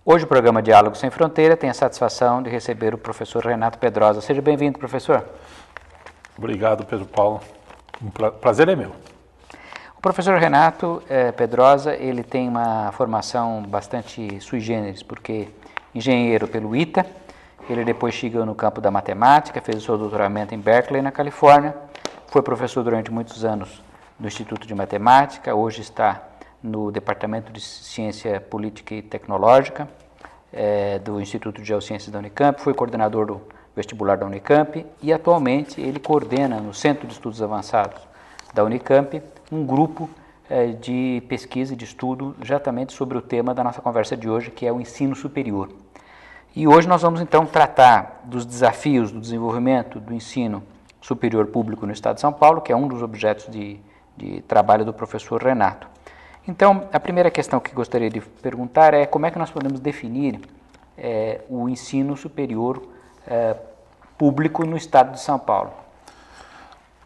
Hoje o programa Diálogo Sem Fronteira tem a satisfação de receber o professor Renato Pedrosa. Seja bem-vindo, professor. Obrigado, Pedro Paulo. Prazer é meu. O professor Renato Pedrosa, ele tem uma formação bastante sui generis, porque engenheiro pelo ITA, ele depois chegou no campo da matemática, fez o seu doutoramento em Berkeley, na Califórnia, foi professor durante muitos anos no Instituto de Matemática, hoje está no Departamento de Ciência Política e Tecnológica do Instituto de Geociências da Unicamp, foi coordenador do vestibular da Unicamp e atualmente ele coordena no Centro de Estudos Avançados da Unicamp um grupo de pesquisa e de estudo exatamente sobre o tema da nossa conversa de hoje, que é o ensino superior. E hoje nós vamos então tratar dos desafios do desenvolvimento do ensino superior público no Estado de São Paulo, que é um dos objetos de trabalho do professor Renato. Então, a primeira questão que gostaria de perguntar é como é que nós podemos definir o ensino superior público no Estado de São Paulo?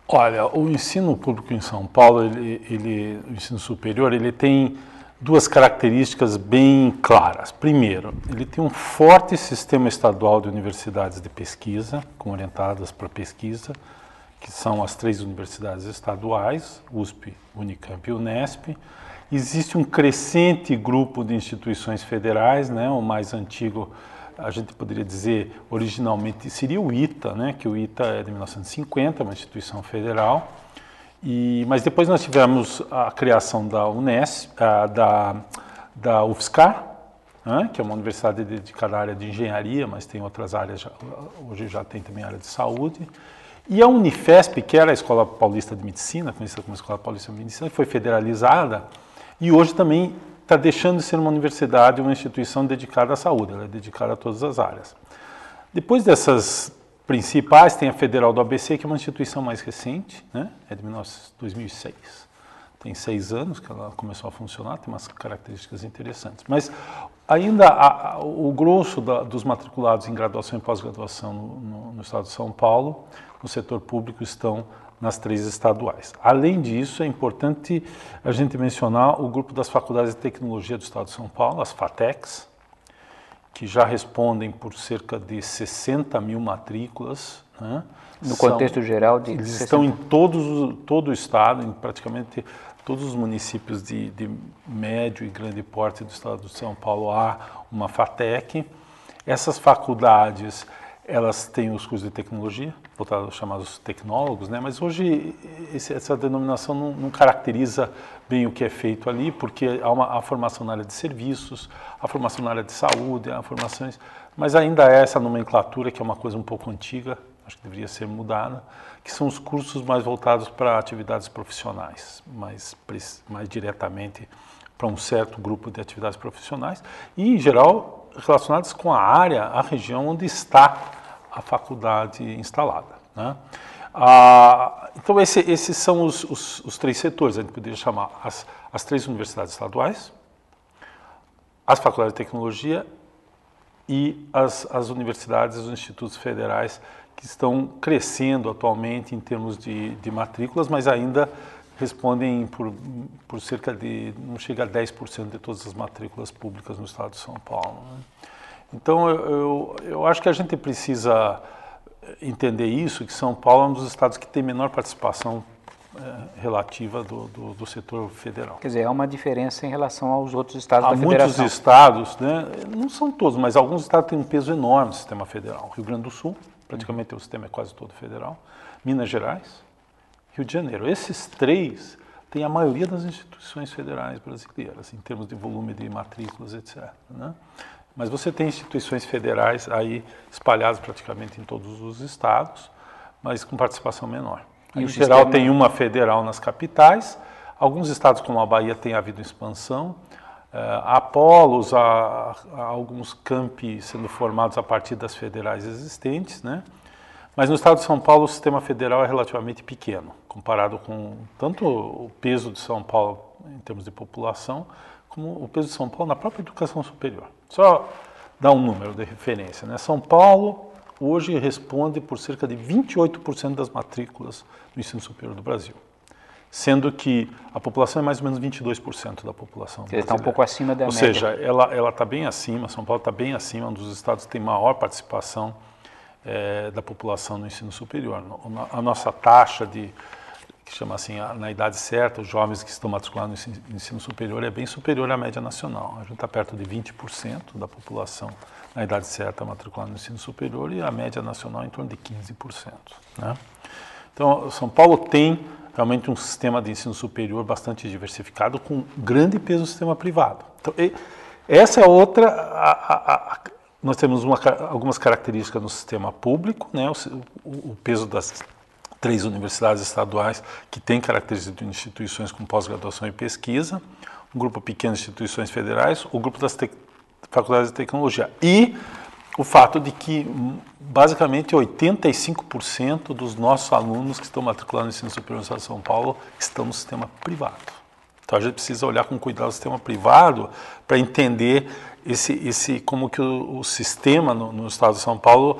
Olha, o ensino público em São Paulo, o ensino superior, ele tem duas características bem claras. Primeiro, ele tem um forte sistema estadual de universidades de pesquisa, orientadas para pesquisa, que são as três universidades estaduais, USP, Unicamp e Unesp. Existe um crescente grupo de instituições federais, né? O mais antigo, a gente poderia dizer, originalmente seria o ITA, né? Que o ITA é de 1950, uma instituição federal. Mas depois nós tivemos a criação da Unesp, da UFSCar, né? Que é uma universidade dedicada à área de engenharia, mas tem outras áreas, hoje já tem também a área de saúde. E a Unifesp, que era a Escola Paulista de Medicina, conhecida como Escola Paulista de Medicina, foi federalizada e hoje também está deixando de ser uma universidade, uma instituição dedicada à saúde, ela é dedicada a todas as áreas. Depois dessas principais, tem a Federal do ABC, que é uma instituição mais recente, né? É de 2006. Tem 6 anos que ela começou a funcionar, tem umas características interessantes. Mas ainda o grosso dos matriculados em graduação e pós-graduação no estado de São Paulo, no setor público, estão nas três estaduais. Além disso, é importante a gente mencionar o grupo das faculdades de tecnologia do estado de São Paulo, as FATECs, que já respondem por cerca de 60 mil matrículas. Né? No contexto geral de... Eles estão em todo o estado, em praticamente todos os municípios de médio e grande porte do estado de São Paulo há uma FATEC. Essas faculdades, elas têm os cursos de tecnologia, voltados chamados tecnólogos, né? Mas hoje essa denominação não caracteriza bem o que é feito ali, porque há a formação na área de serviços, a formação na área de saúde, mas ainda é essa nomenclatura, que é uma coisa um pouco antiga, acho que deveria ser mudada, que são os cursos mais voltados para atividades profissionais, mais diretamente para um certo grupo de atividades profissionais e, em geral, relacionadas com a área, a região onde está a faculdade instalada. Né? Então, esses são os três setores, a gente poderia chamar as três universidades estaduais, as faculdades de tecnologia e as universidades, os institutos federais, que estão crescendo atualmente em termos de matrículas, mas ainda respondem por cerca de, não chega a 10% de todas as matrículas públicas no estado de São Paulo. Né? Então, eu acho que a gente precisa entender isso, que São Paulo é um dos estados que tem menor participação relativa do setor federal. Quer dizer, há uma diferença em relação aos outros estados da federação. Há muitos estados, né, não são todos, mas alguns estados têm um peso enorme no sistema federal. Rio Grande do Sul, praticamente o sistema é quase todo federal. Minas Gerais, Rio de Janeiro. Esses três têm a maioria das instituições federais brasileiras, em termos de volume de matrículas, etc. Né? Mas você tem instituições federais aí espalhadas praticamente em todos os estados, mas com participação menor. Em geral, tem uma federal nas capitais. Alguns estados, como a Bahia, tem havido expansão. Há polos, há alguns campi sendo formados a partir das federais existentes, né? Mas no estado de São Paulo, o sistema federal é relativamente pequeno, comparado com tanto o peso de São Paulo em termos de população, como o peso de São Paulo na própria educação superior. Só dar um número de referência, né? São Paulo hoje responde por cerca de 28% das matrículas do ensino superior do Brasil. sendo que a população é mais ou menos 22% da população brasileira. Está um pouco acima da média. Ou seja, ela está bem acima, São Paulo está bem acima, um dos estados que tem maior participação da população no ensino superior. A nossa taxa que chama assim, na idade certa, os jovens que estão matriculados no ensino superior é bem superior à média nacional. A gente está perto de 20% da população na idade certa matriculada no ensino superior e a média nacional em torno de 15%. Né? Então, São Paulo tem realmente um sistema de ensino superior bastante diversificado, com grande peso no sistema privado. Então, essa é outra... nós temos algumas características no sistema público, né? O peso das 3 universidades estaduais que têm características de instituições com pós-graduação e pesquisa, um grupo pequeno de instituições federais, o grupo das faculdades de tecnologia e o fato de que basicamente 85% dos nossos alunos que estão matriculados no ensino superior no estado de São Paulo estão no sistema privado. Então a gente precisa olhar com cuidado o sistema privado para entender como que o sistema no estado de São Paulo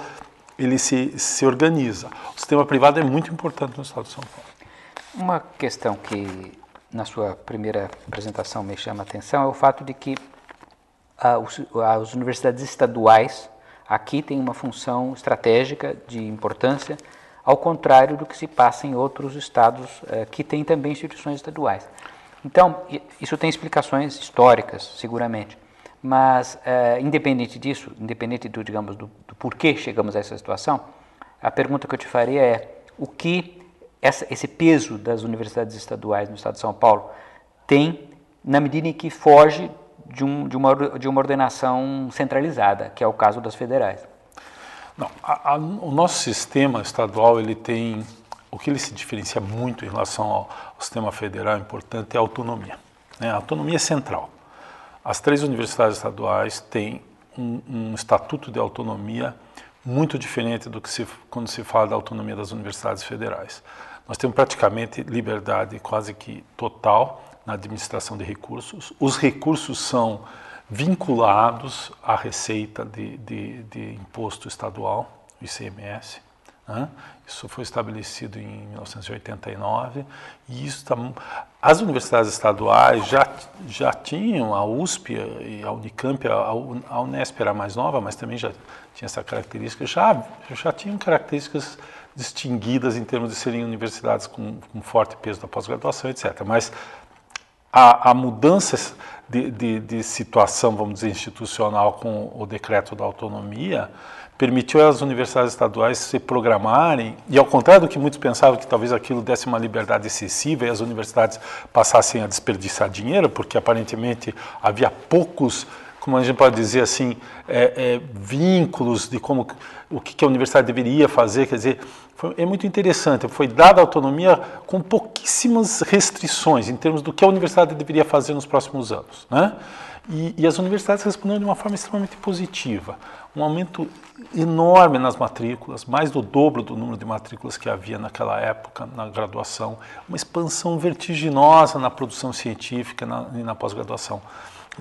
ele se organiza. O sistema privado é muito importante no estado de São Paulo. Uma questão que na sua primeira apresentação me chama a atenção é o fato de que as universidades estaduais aqui têm uma função estratégica de importância, ao contrário do que se passa em outros estados que têm também instituições estaduais. Então, isso tem explicações históricas, seguramente. Mas, independente disso, independente do porquê chegamos a essa situação, a pergunta que eu te faria é o que esse peso das universidades estaduais no estado de São Paulo tem na medida em que foge de uma ordenação centralizada, que é o caso das federais. Não, o nosso sistema estadual, ele tem, o que ele se diferencia muito em relação ao sistema federal importante é a autonomia. Né? A autonomia é central. As 3 universidades estaduais têm um estatuto de autonomia muito diferente do que quando se fala da autonomia das universidades federais. Nós temos praticamente liberdade quase que total na administração de recursos. Os recursos são vinculados à receita de imposto estadual, o ICMS. Né? Isso foi estabelecido em 1989 e as universidades estaduais já tinham, a USP e a Unicamp, a Unesp era mais nova, mas também já tinha essa característica, já tinham características distinguidas em termos de serem universidades com forte peso da pós-graduação, etc. Mas a mudança de situação, vamos dizer, institucional com o decreto da autonomia permitiu às universidades estaduais se programarem, e ao contrário do que muitos pensavam que talvez aquilo desse uma liberdade excessiva e as universidades passassem a desperdiçar dinheiro, porque aparentemente havia poucos, como a gente pode dizer assim, vínculos de o que a universidade deveria fazer, quer dizer, é muito interessante, foi dada autonomia com pouquíssimas restrições em termos do que a universidade deveria fazer nos próximos anos, né? E as universidades responderam de uma forma extremamente positiva, um aumento enorme nas matrículas, mais do dobro do número de matrículas que havia naquela época na graduação, uma expansão vertiginosa na produção científica e na pós-graduação.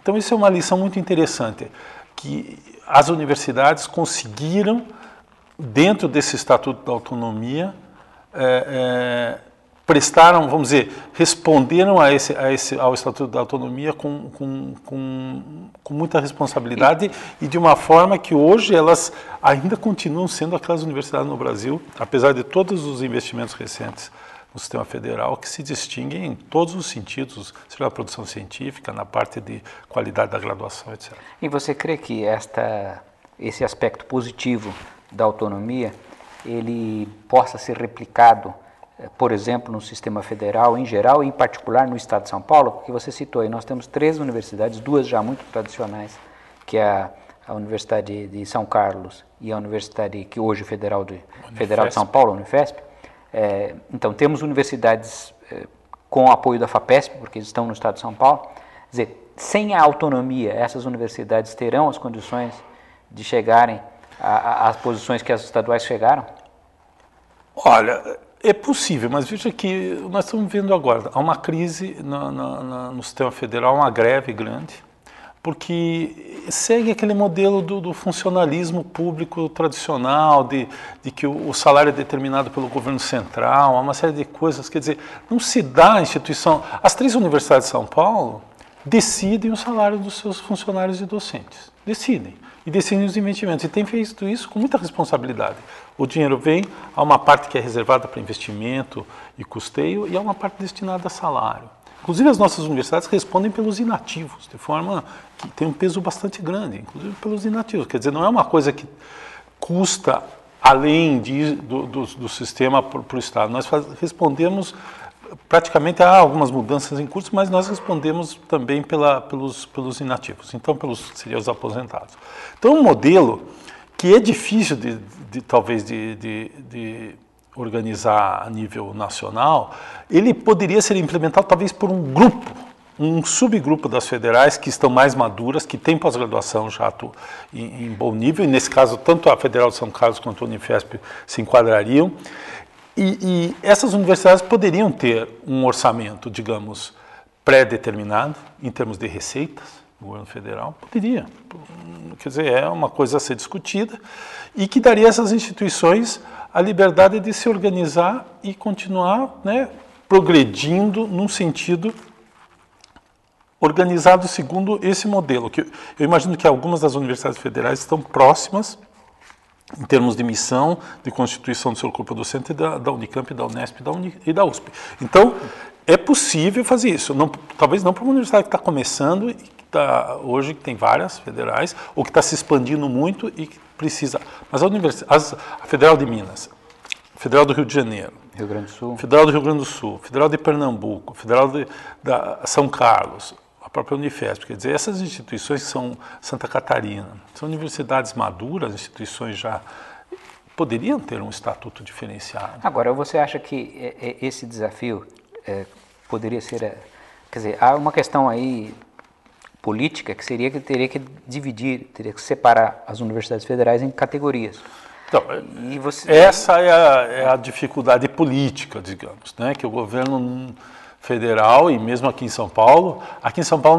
Então isso é uma lição muito interessante, que as universidades conseguiram, dentro desse Estatuto da Autonomia, prestaram, vamos dizer, responderam ao Estatuto da Autonomia com muita responsabilidade e de uma forma que hoje elas ainda continuam sendo aquelas universidades no Brasil, apesar de todos os investimentos recentes no sistema federal, que se distinguem em todos os sentidos, seja na produção científica, na parte de qualidade da graduação, etc. E você crê que esse aspecto positivo da autonomia, ele possa ser replicado, por exemplo, no sistema federal em geral e em particular no estado de São Paulo? Porque você citou aí, nós temos 3 universidades, 2 já muito tradicionais, que é a Universidade de São Carlos e a Universidade que hoje é Federal de São Paulo, a Unifesp. Então, temos universidades com apoio da FAPESP, porque estão no estado de São Paulo. Quer dizer, sem a autonomia, essas universidades terão as condições de chegarem às posições que as estaduais chegaram? Olha, é possível, mas veja que nós estamos vendo agora, há uma crise no sistema federal, uma greve grande. porque segue aquele modelo do funcionalismo público tradicional, de que o salário é determinado pelo governo central, há uma série de coisas, quer dizer, não se dá a instituição... As 3 universidades de São Paulo decidem o salário dos seus funcionários e docentes, decidem, e decidem os investimentos, e têm feito isso com muita responsabilidade. O dinheiro vem, há uma parte que é reservada para investimento e custeio, e há uma parte destinada a salário. Inclusive, as nossas universidades respondem pelos inativos, de forma que tem um peso bastante grande, inclusive pelos inativos. Quer dizer, não é uma coisa que custa além do sistema para o Estado. Nós respondemos, praticamente há algumas mudanças em curso, mas nós respondemos também pelos inativos, então seriam os aposentados. Então, um modelo que é difícil talvez de organizar a nível nacional, ele poderia ser implementado talvez por um grupo, um subgrupo das federais que estão mais maduras, que têm pós-graduação já em bom nível, e nesse caso tanto a Federal de São Carlos quanto a Unifesp se enquadrariam, e essas universidades poderiam ter um orçamento, digamos, pré-determinado, em termos de receitas, do governo federal, poderia, quer dizer, é uma coisa a ser discutida, e que daria a essas instituições a liberdade de se organizar e continuar, né, progredindo num sentido organizado segundo esse modelo. Que eu imagino que algumas das universidades federais estão próximas, em termos de missão, de constituição do seu corpo docente, da Unicamp, da Unesp e da USP. Então, é possível fazer isso. Não, talvez não para uma universidade que está começando, e que hoje tem várias federais, ou que está se expandindo muito e que precisa. Mas a Federal de Minas, Federal do Rio de Janeiro, Rio Grande do Sul, Federal do Rio Grande do Sul, Federal de Pernambuco, Federal de São Carlos, a própria Unifesp, quer dizer, essas instituições são Santa Catarina, são universidades maduras, instituições já poderiam ter um estatuto diferenciado. Agora, você acha que esse desafio poderia ser, quer dizer, há uma questão aí política que seria que teria que dividir, teria que separar as universidades federais em categorias. Então, essa é a dificuldade política, digamos, né, que o governo federal, e mesmo aqui em São Paulo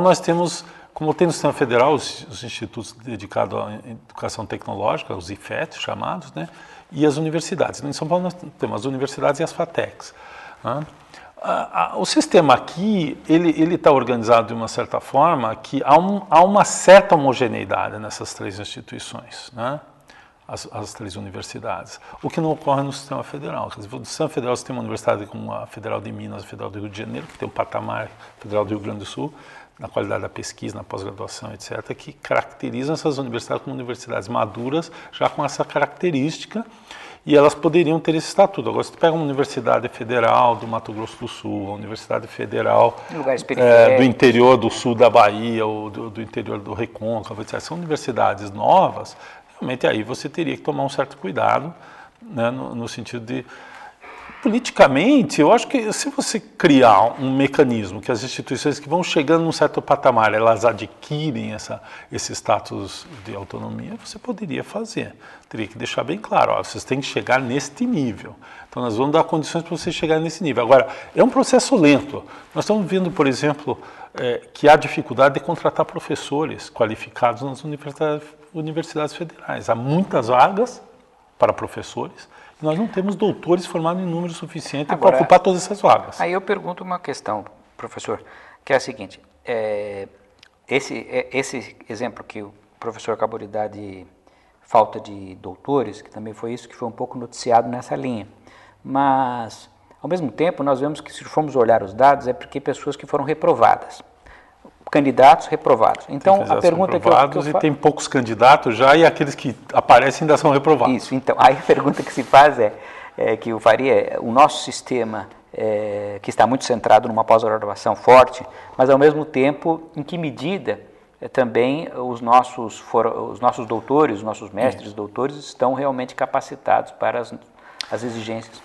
nós temos, como tem no sistema federal, os institutos dedicados à educação tecnológica, os IFET chamados, né, e as universidades. Em São Paulo nós temos as universidades e as FATECs, né? O sistema aqui, ele está organizado de uma certa forma que há uma certa homogeneidade nessas 3 instituições, né? As 3 universidades, o que não ocorre no sistema federal. Quer dizer, no sistema federal você tem uma universidade como a Federal de Minas, a Federal do Rio de Janeiro, que tem um patamar Federal do Rio Grande do Sul, na qualidade da pesquisa, na pós-graduação, etc., que caracterizam essas universidades como universidades maduras, já com essa característica, e elas poderiam ter esse estatuto. Agora, se você pega uma universidade federal do Mato Grosso do Sul, uma universidade federal do interior do sul da Bahia, ou do interior do Recôncavo, etc., são universidades novas, realmente aí você teria que tomar um certo cuidado, né, no sentido de... Politicamente, eu acho que se você criar um mecanismo que as instituições que vão chegando num certo patamar, elas adquirem esse status de autonomia, você poderia fazer. Teria que deixar bem claro, ó, vocês têm que chegar neste nível. Então, nós vamos dar condições para vocês chegarem nesse nível. Agora, é um processo lento. Nós estamos vendo, por exemplo, que há dificuldade de contratar professores qualificados nas universidades federais. Há muitas vagas para professores, nós não temos doutores formados em número suficiente para ocupar todas essas vagas. Aí eu pergunto uma questão, professor, que é a seguinte, esse exemplo que o professor acabou de dar de falta de doutores, que também foi isso que foi um pouco noticiado nessa linha, mas, ao mesmo tempo, nós vemos que se formos olhar os dados, é porque pessoas que foram reprovadas, candidatos reprovados. Então, a pergunta que eu faço... E tem poucos candidatos já, e aqueles que aparecem ainda são reprovados. Isso, então, aí a pergunta que se faz que eu faria o nosso sistema, que está muito centrado numa pós-graduação forte, mas ao mesmo tempo, em que medida também os nossos doutores, os nossos mestres doutores estão realmente capacitados para as exigências?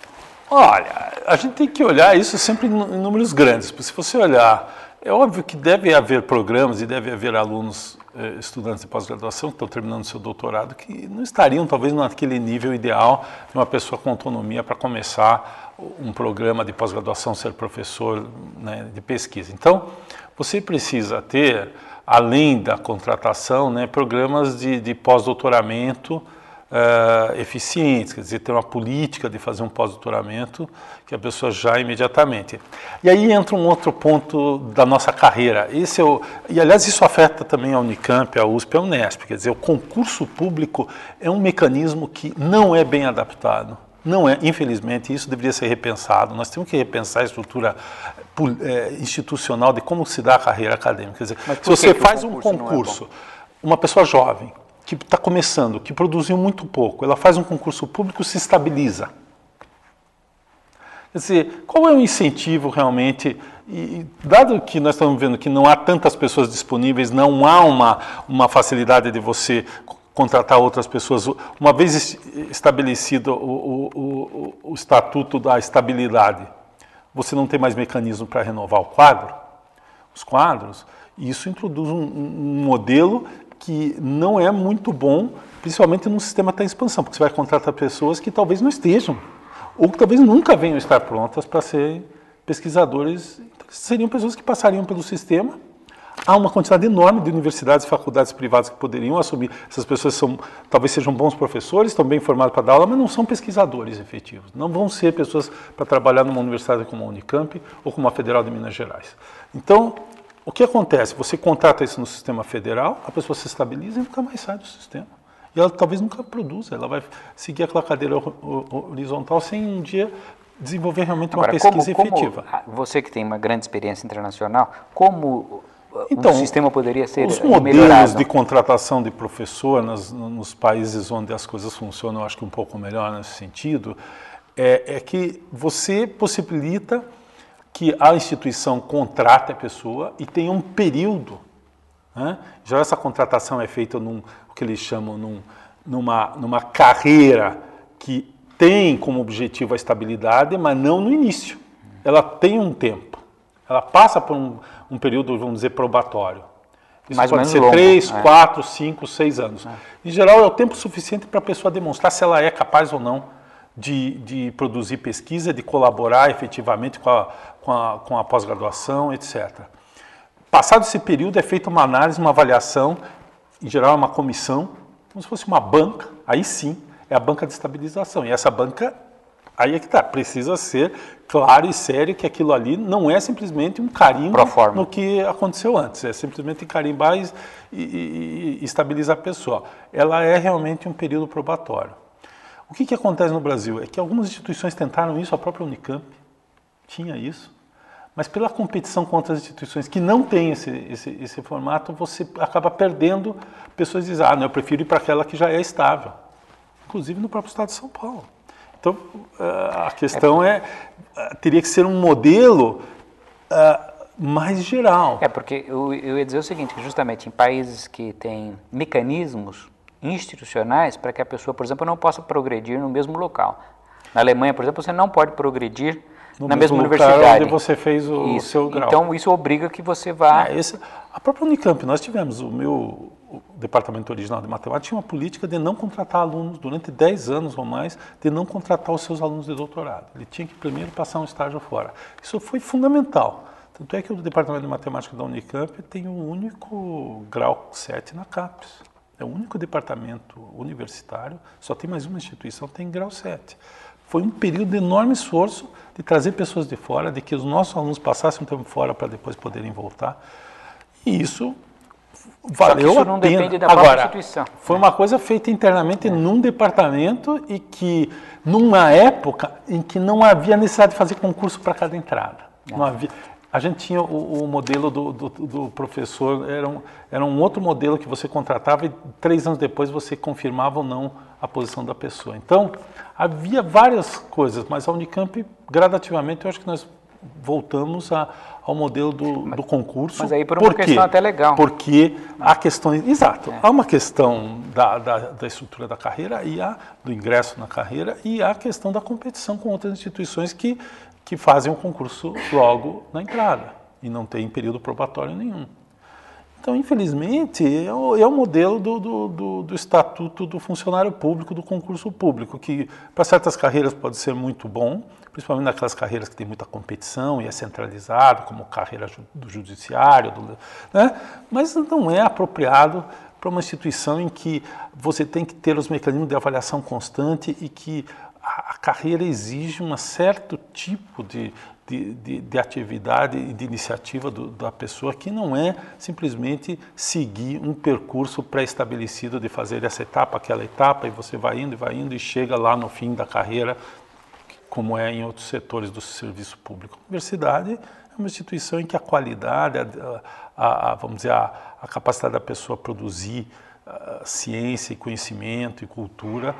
Olha, a gente tem que olhar isso sempre em números grandes, porque se você olhar... É óbvio que deve haver programas e deve haver alunos, estudantes de pós-graduação que estão terminando seu doutorado, que não estariam talvez naquele nível ideal de uma pessoa com autonomia para começar um programa de pós-graduação, ser professor, né, de pesquisa. Então, você precisa ter, além da contratação, né, programas de pós-doutoramento eficientes, quer dizer, ter uma política de fazer um pós-doutoramento que a pessoa já imediatamente. E aí entra um outro ponto da nossa carreira. E aliás, isso afeta também a Unicamp, a USP, a Unesp. Quer dizer, o concurso público é um mecanismo que não é bem adaptado. Não é, infelizmente, isso deveria ser repensado. Nós temos que repensar a estrutura institucional de como se dá a carreira acadêmica. Quer dizer, se você faz um concurso, uma pessoa jovem, que está começando, que produziu muito pouco, ela faz um concurso público, se estabiliza. Quer dizer, qual é o incentivo realmente? E dado que nós estamos vendo que não há tantas pessoas disponíveis, não há uma facilidade de você contratar outras pessoas, uma vez estabelecido o estatuto da estabilidade, você não tem mais mecanismo para renovar os quadros, e isso introduz um modelo que não é muito bom, principalmente num sistema que está em expansão, porque você vai contratar pessoas que talvez não estejam, ou que talvez nunca venham estar prontas para ser pesquisadores. Então, seriam pessoas que passariam pelo sistema. Há uma quantidade enorme de universidades e faculdades privadas que poderiam assumir. Essas pessoas talvez sejam bons professores, estão bem formados para dar aula, mas não são pesquisadores efetivos. Não vão ser pessoas para trabalhar numa universidade como a Unicamp ou como a Federal de Minas Gerais. Então, o que acontece? Você contrata isso no sistema federal, a pessoa se estabiliza e nunca mais sai do sistema. E ela talvez nunca produza, ela vai seguir aquela cadeira horizontal sem um dia desenvolver realmente uma pesquisa efetiva. Você que tem uma grande experiência internacional, como então, o sistema poderia ser melhorado? Os modelos melhorado? de contratação de professor nos países onde as coisas funcionam, eu acho que um pouco melhor nesse sentido, é que você possibilita que a instituição contrate a pessoa e tenha um período, né? Já essa contratação é feita o que eles chamam numa carreira que tem como objetivo a estabilidade, mas não no início. Ela tem um tempo. Ela passa por um período, vamos dizer, probatório. Isso mais pode ser longo, 3, 4, 5, 6 anos. Em geral, é o tempo suficiente para a pessoa demonstrar se ela é capaz ou não de produzir pesquisa, de colaborar efetivamente com a pós-graduação, etc. Passado esse período, é feita uma análise, uma avaliação, em geral é uma comissão, como se fosse uma banca, aí sim, é a banca de estabilização. E essa banca, aí é que está, precisa ser claro e sério que aquilo ali não é simplesmente um carimbo no que aconteceu antes, é simplesmente carimbar e estabilizar a pessoa. Ela é realmente um período probatório. O que acontece no Brasil? É que algumas instituições tentaram isso, a própria Unicamp tinha isso, mas pela competição com outras instituições que não têm esse formato, você acaba perdendo pessoas que dizem, não, eu prefiro ir para aquela que já é estável, inclusive no próprio estado de São Paulo. Então, a questão teria que ser um modelo mais geral. Porque eu ia dizer o seguinte, que justamente em países que têm mecanismos institucionais para que a pessoa, por exemplo, não possa progredir no mesmo local. Na Alemanha, por exemplo, você não pode progredir na mesma universidade. Onde você fez o seu grau. Então, isso obriga que você vá... A própria Unicamp, nós tivemos, o departamento original de matemática tinha uma política de não contratar alunos durante 10 anos ou mais, de não contratar os seus alunos de doutorado. Ele tinha que primeiro passar um estágio fora. Isso foi fundamental. Tanto é que o departamento de matemática da Unicamp tem o único grau 7 na CAPES. É o único departamento universitário, só tem mais uma instituição que tem grau 7. Foi um período de enorme esforço de trazer pessoas de fora, de que os nossos alunos passassem um tempo fora para depois poderem voltar. E isso valeu isso a não pena. Depende da própria instituição. Foi uma coisa feita internamente num departamento e que, numa época em que não havia necessidade de fazer concurso para cada entrada. Não havia... A gente tinha o modelo do professor, era um outro modelo que você contratava e 3 anos depois você confirmava ou não a posição da pessoa. Então, havia várias coisas, mas a Unicamp, gradativamente, eu acho que nós voltamos ao modelo do concurso. Mas aí por uma questão até legal. Porque há questões... Exato. Há uma questão da estrutura da carreira, e do ingresso na carreira, e há a questão da competição com outras instituições que fazem o concurso logo na entrada e não tem período probatório nenhum. Então, infelizmente, é o modelo do estatuto do funcionário público, do concurso público, que para certas carreiras pode ser muito bom, principalmente naquelas carreiras que tem muita competição e é centralizado, como carreira do judiciário, né? Mas não é apropriado para uma instituição em que você tem que ter os mecanismos de avaliação constante e que a carreira exige um certo tipo de atividade e de iniciativa da pessoa, que não é simplesmente seguir um percurso pré-estabelecido de fazer essa etapa, aquela etapa, e você vai indo e chega lá no fim da carreira, como é em outros setores do serviço público. A universidade é uma instituição em que a qualidade, vamos dizer, a capacidade da pessoa produzir ciência e conhecimento e cultura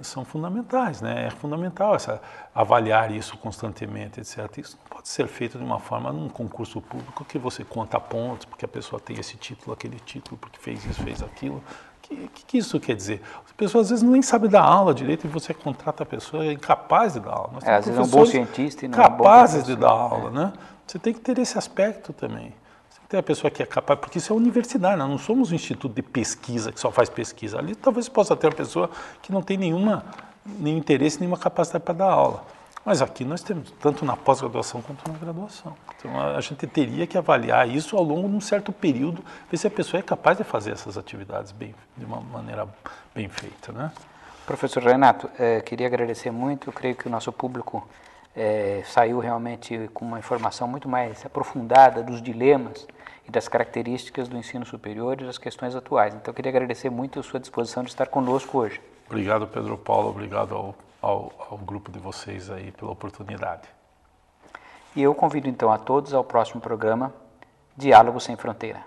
são fundamentais, né? É fundamental avaliar isso constantemente, etc. Isso não pode ser feito de uma forma num concurso público que você conta pontos, porque a pessoa tem esse título, aquele título, porque fez isso, fez aquilo. O que isso quer dizer? As pessoas às vezes nem sabem dar aula direito e você contrata a pessoa incapaz de dar aula. Nós temos às vezes é um bom cientista e não capazes de dar aula, né? Você tem que ter esse aspecto também. Tem a pessoa que é capaz, porque isso é universidade, nós não somos um instituto de pesquisa que só faz pesquisa. Ali talvez possa ter uma pessoa que não tem nenhum interesse, nenhuma capacidade para dar aula. Mas aqui nós temos, tanto na pós-graduação quanto na graduação. Então a gente teria que avaliar isso ao longo de um certo período, ver se a pessoa é capaz de fazer essas atividades de uma maneira bem feita, né? Professor Renato, queria agradecer muito, eu creio que o nosso público saiu realmente com uma informação muito mais aprofundada dos dilemas e das características do ensino superior e das questões atuais. Então, eu queria agradecer muito a sua disposição de estar conosco hoje. Obrigado, Pedro Paulo. Obrigado ao grupo de vocês aí pela oportunidade. E eu convido, então, a todos ao próximo programa Diálogo Sem Fronteira.